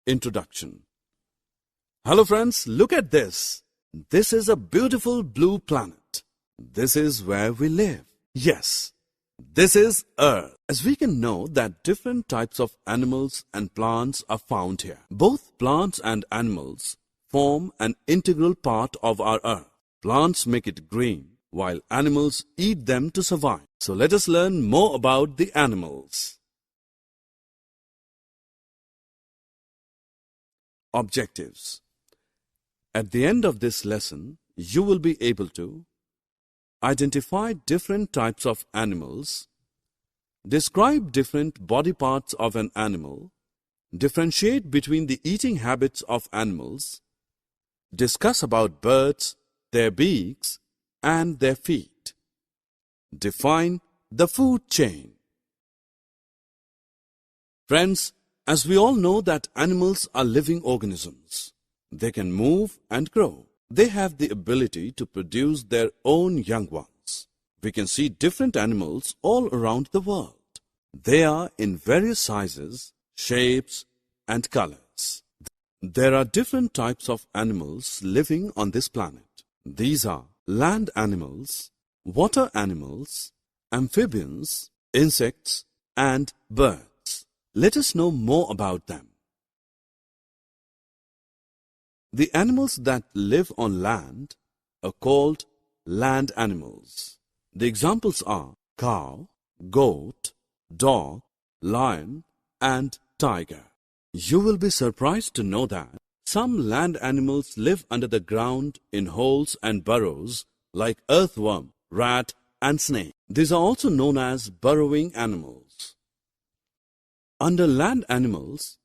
Introduction. Hello friends, look at this. This is a beautiful blue planet. This is where we live. Yes, this is Earth. As we can know that different types of animals and plants are found here. Both plants and animals form an integral part of our Earth. Plants make it green, while animals eat them to survive. So let us learn more about the animals. Objectives. At the end of this lesson, you will be able to identify different types of animals, describe different body parts of an animal, differentiate between the eating habits of animals, discuss about birds, their beaks, and their feet. Define the food chain. Friends, as we all know that animals are living organisms. They can move and grow. They have the ability to produce their own young ones. We can see different animals all around the world. They are in various sizes, shapes, and colors. There are different types of animals living on this planet. These are land animals, water animals, amphibians, insects, and birds. Let us know more about them. The animals that live on land are called land animals. The examples are cow, goat, dog, lion, and tiger. You will be surprised to know that some land animals live under the ground in holes and burrows like earthworm, rat, and snake. These are also known as burrowing animals. Under land animals,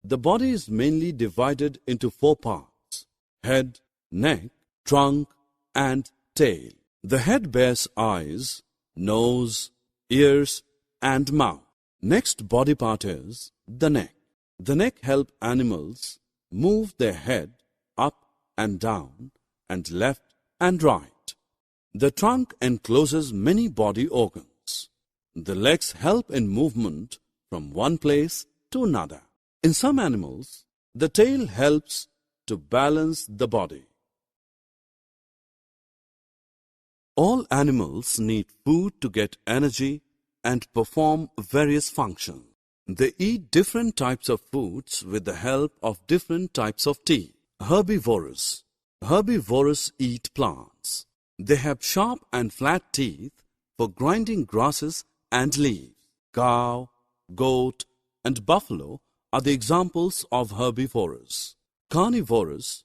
the body is mainly divided into 4 parts: head, neck, trunk, and tail. The head bears eyes, nose, ears, and mouth. Next body part is the neck. The neck helps animals move their head up and down and left and right. The trunk encloses many body organs. The legs help in movement from one place to another. In some animals, the tail helps to balance the body. All animals need food to get energy and perform various functions. They eat different types of foods with the help of different types of teeth. Herbivorous. Herbivorous eat plants. They have sharp and flat teeth for grinding grasses and leaves. Cow, goat, and buffalo are the examples of herbivorous. Carnivorous.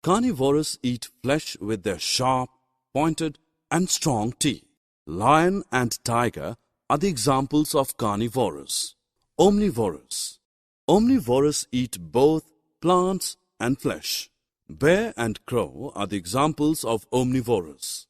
Carnivorous eat flesh with their sharp, pointed, and strong teeth. Lion and tiger are the examples of carnivorous. Omnivorous. Omnivorous eat both plants and flesh. Bear and crow are the examples of omnivorous.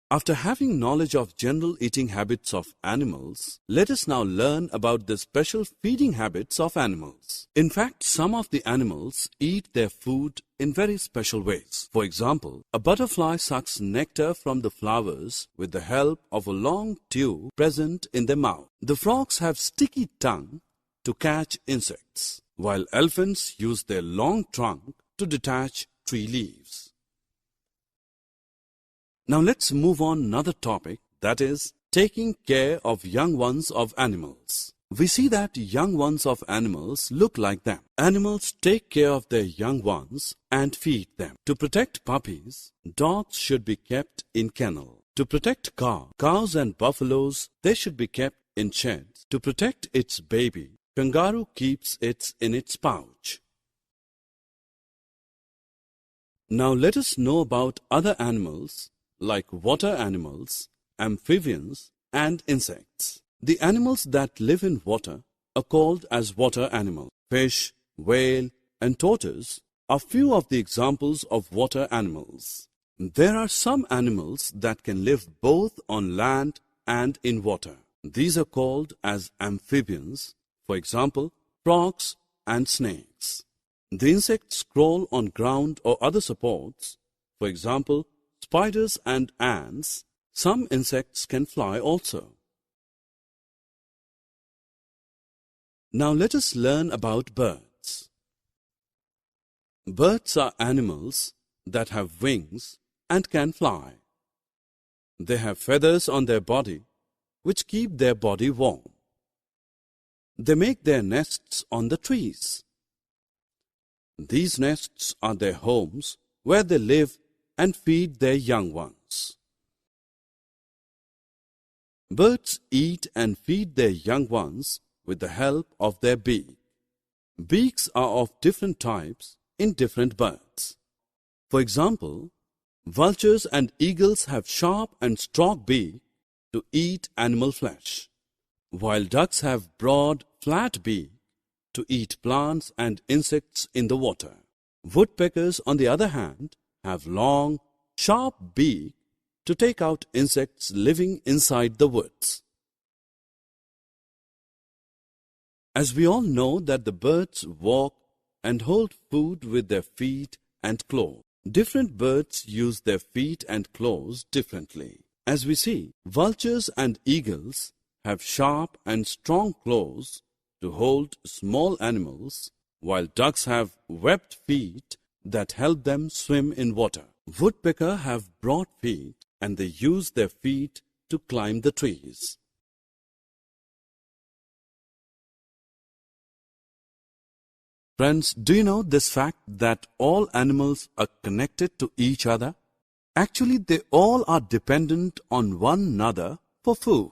After having knowledge of general eating habits of animals, let us now learn about the special feeding habits of animals. In fact, some of the animals eat their food in very special ways. For example, a butterfly sucks nectar from the flowers with the help of a long tube present in their mouth. The frogs have sticky tongue to catch insects, while elephants use their long trunk to detach tree leaves. Now let's move on another topic, that is taking care of young ones of animals. We see that young ones of animals look like them. Animals take care of their young ones and feed them. To protect puppies, dogs should be kept in kennel. To protect cows and buffaloes, they should be kept in sheds. To protect its baby, kangaroo keeps it in its pouch. Now let us know about other animals like water animals, amphibians, and insects. The animals that live in water are called as water animals. Fish, whale, and tortoise are few of the examples of water animals. There are some animals that can live both on land and in water. These are called as amphibians, for example, frogs and snakes. The insects crawl on ground or other supports, for example, spiders and ants. Some insects can fly also. Now let us learn about birds. Birds are animals that have wings and can fly. They have feathers on their body which keep their body warm. They make their nests on the trees. These nests are their homes where they live and feed their young ones. Birds eat and feed their young ones with the help of their beak. Beaks are of different types in different birds. For example, vultures and eagles have sharp and strong beaks to eat animal flesh, while ducks have broad, flat beaks to eat plants and insects in the water. Woodpeckers, on the other hand, have long, sharp beaks to take out insects living inside the woods. As we all know that the birds walk and hold food with their feet and claws, different birds use their feet and claws differently. As we see, vultures and eagles have sharp and strong claws to hold small animals, while ducks have webbed feet that help them swim in water. Woodpeckers have broad feet and they use their feet to climb the trees. Friends, do you know this fact that all animals are connected to each other? Actually, they all are dependent on one another for food.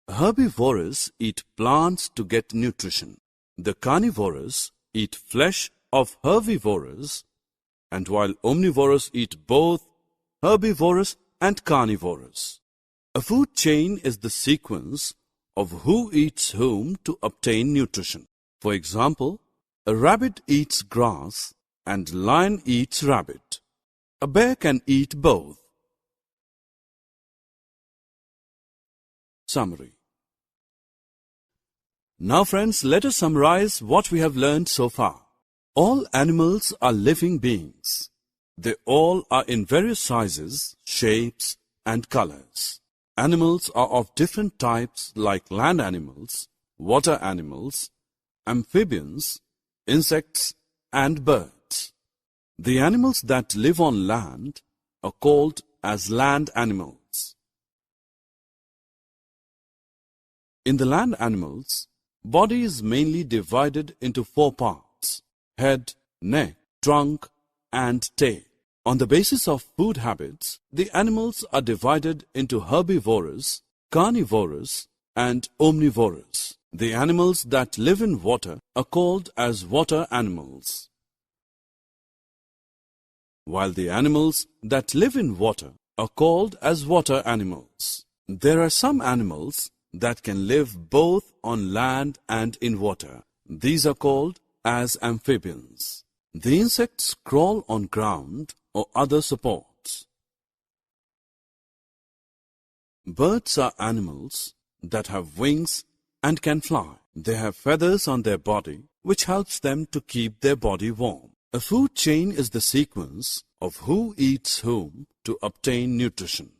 Herbivores eat plants to get nutrition. The carnivores eat flesh of herbivores, and while omnivores eat both herbivores and carnivores. A food chain is the sequence of who eats whom to obtain nutrition. For example, a rabbit eats grass and lion eats rabbit. A bear can eat both. Summary. Now friends, let us summarize what we have learned so far. All animals are living beings. They all are in various sizes, shapes, and colors. Animals are of different types like land animals, water animals, amphibians, insects, and birds. The animals that live on land are called as land animals. In the land animals, body is mainly divided into 4 parts: head, neck, trunk, and tail. On the basis of food habits, the animals are divided into herbivores, carnivores, and omnivores. The animals that live in water are called as water animals, while the animals that live in water are called as water animals. There are some animals that can live both on land and in water. These are called as amphibians. The insects crawl on ground or other supports. Birds are animals that have wings and can fly. They have feathers on their body which helps them to keep their body warm. A food chain is the sequence of who eats whom to obtain nutrition.